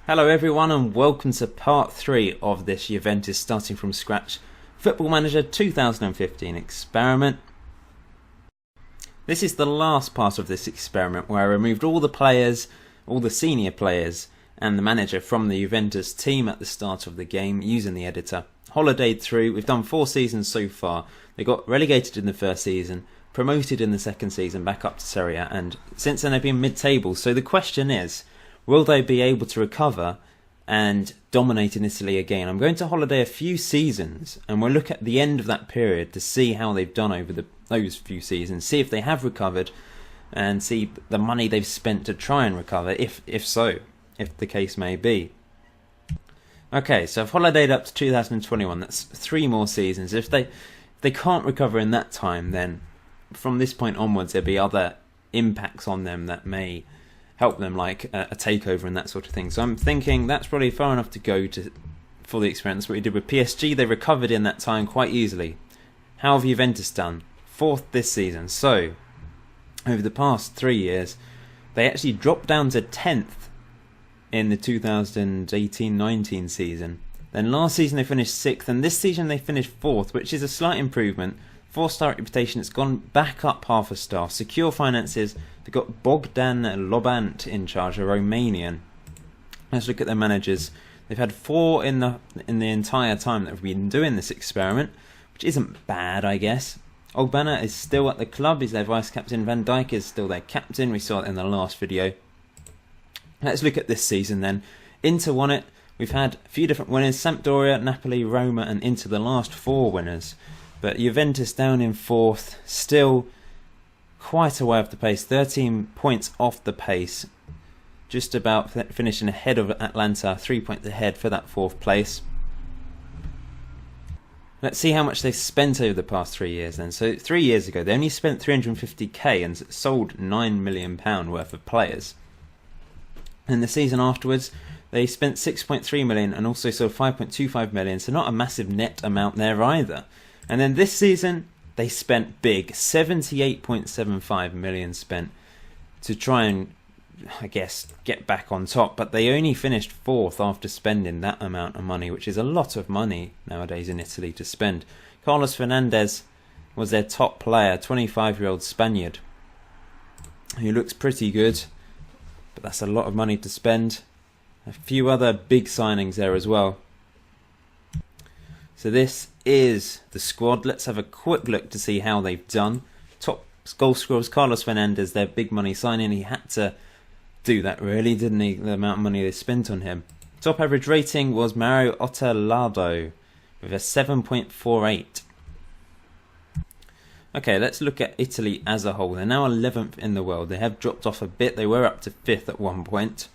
Hello everyone and welcome to part 3 of this Juventus starting from scratch Football Manager 2015 experiment. This is the last part of this experiment where I removed all the players, all the senior players and the manager from the Juventus team at the start of the game using the editor. Holidayed through, we've done 4 seasons so far. They got relegated in the first season, promoted in the second season back up to Serie A, and since then they've been mid-table. So the question is, will they be able to recover and dominate in Italy again? I'm going to holiday a few seasons and we'll look at the end of that period to see how they've done over those few seasons, see if they have recovered and see the money they've spent to try and recover, if the case may be. Okay, so I've holidayed up to 2021, that's 3 more seasons. If they can't recover in that time, then from this point onwards there'll be other impacts on them that may help them, like a takeover and that sort of thing. So I'm thinking that's probably far enough to go for the experience. What we did with PSG, they recovered in that time quite easily. How have Juventus done? 4th this season. So over the past 3 years, they actually dropped down to 10th in the 2018-19 season. Then last season they finished 6th, and this season they finished 4th, which is a slight improvement. 4-star reputation, it's gone back up half a star. Secure finances, they've got Bogdan Lobant in charge, a Romanian. Let's look at their managers. They've had 4 in the entire time that we've been doing this experiment, which isn't bad, I guess. Ogbana is still at the club, he's their vice-captain. Van Dijk is still their captain, we saw it in the last video. Let's look at this season then. Inter won it, we've had a few different winners, Sampdoria, Napoli, Roma and Inter, the last 4 winners. But Juventus down in 4th, still quite a way off the pace, 13 points off the pace, just about finishing ahead of Atlanta, 3 points ahead for that 4th place. Let's see how much they've spent over the past 3 years then. So 3 years ago they only spent 350k and sold £9 million worth of players. And the season afterwards they spent 6.3 million and also sold 5.25 million, so not a massive net amount there either. And then this season, they spent big, 78.75 million spent to try and, I guess, get back on top. But they only finished 4th after spending that amount of money, which is a lot of money nowadays in Italy to spend. Carlos Fernandez was their top player, 25-year-old Spaniard, who looks pretty good, but that's a lot of money to spend. A few other big signings there as well. So this is the squad. Let's have a quick look to see how they've done. Top goal scorers, Carlos Fernandez, their big money signing. He had to do that really, didn't he? The amount of money they spent on him. Top average rating was Mario Otelado with a 7.48. Okay, let's look at Italy as a whole. They're now 11th in the world. They have dropped off a bit. They were up to 5th at one point.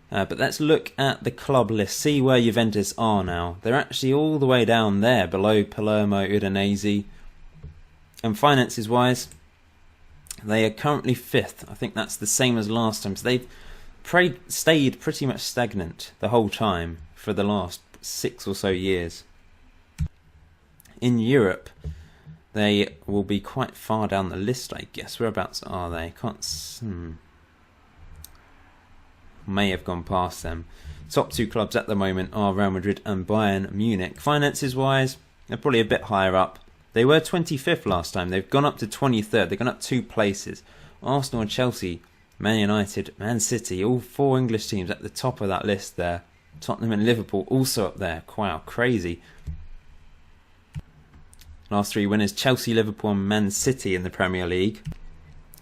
But let's look at the club list, see where Juventus are now. They're actually all the way down there, below Palermo, Udinese. And finances wise, they are currently 5th. I think that's the same as last time. So they've stayed pretty much stagnant the whole time for the last 6 or so years. In Europe, they will be quite far down the list, I guess. Whereabouts are they? May have gone past them. Top 2 clubs at the moment are Real Madrid and Bayern Munich. Finances wise, they're probably a bit higher up. They were 25th last time. They've gone up to 23rd. They've gone up 2 places. Arsenal and Chelsea, Man United, Man City, all 4 English teams at the top of that list there. Tottenham and Liverpool also up there. Wow, crazy. Last 3 winners, Chelsea, Liverpool and Man City in the Premier League.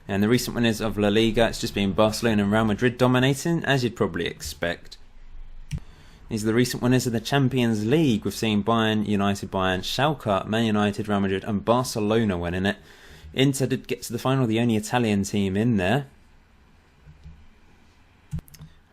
And the recent winners of La Liga, it's just been Barcelona and Real Madrid dominating, as you'd probably expect. These are the recent winners of the Champions League. We've seen Bayern, United, Schalke, Man United, Real Madrid and Barcelona winning it. Inter did get to the final, the only Italian team in there.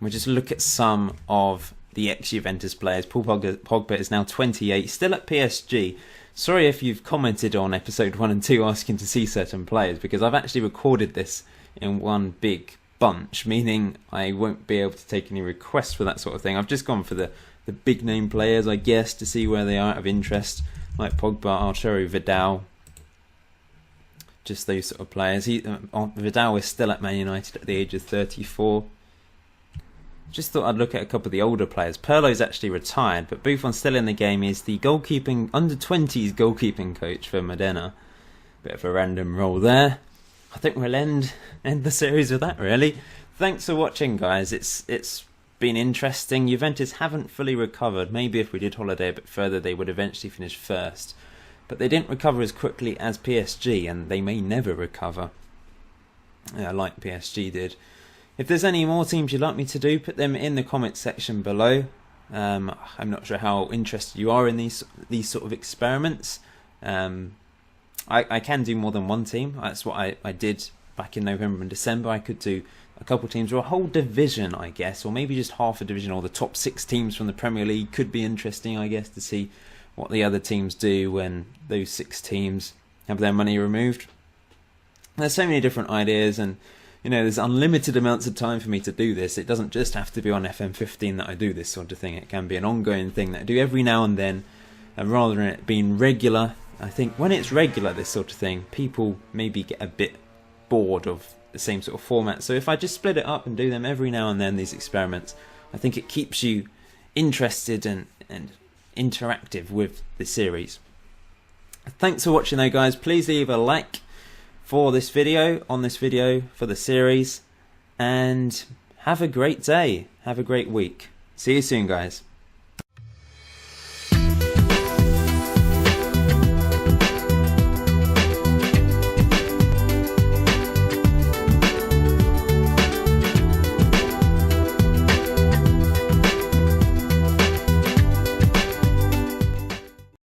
We'll just look at some of the ex-Juventus players. Paul Pogba is now 28, still at PSG. Sorry if you've commented on episode 1 and 2 asking to see certain players, because I've actually recorded this in one big bunch, meaning I won't be able to take any requests for that sort of thing. I've just gone for the big name players, I guess, to see where they are out of interest, like Pogba, Arturo Vidal, just those sort of players. Vidal is still at Man United at the age of 34. Just thought I'd look at a couple of the older players. Pirlo's actually retired, but Buffon's still in the game. He's the goalkeeping, under-20s goalkeeping coach for Modena. Bit of a random role there. I think we'll end the series with that, really. Thanks for watching, guys. It's been interesting. Juventus haven't fully recovered. Maybe if we did holiday a bit further, they would eventually finish first. But they didn't recover as quickly as PSG, and they may never recover, like PSG did. If there's any more teams you'd like me to do, put them in the comments section below. I'm not sure how interested you are in these sort of experiments. I can do more than one team. That's what I did back in November and December. I could do a couple teams or a whole division, I guess, or maybe just half a division, or the top 6 teams from the Premier League could be interesting, I guess, to see what the other teams do when those 6 teams have their money removed. There's so many different ideas, and there's unlimited amounts of time for me to do this. It doesn't just have to be on FM15 that I do this sort of thing. It can be an ongoing thing that I do every now and then, and rather than it being regular, I think when it's regular, this sort of thing, people maybe get a bit bored of the same sort of format. So if I just split it up and do them every now and then, these experiments, I think it keeps you interested and interactive with the series. Thanks for watching though, guys. Please leave a like for this video, for the series, and have a great day, have a great week. See you soon, guys.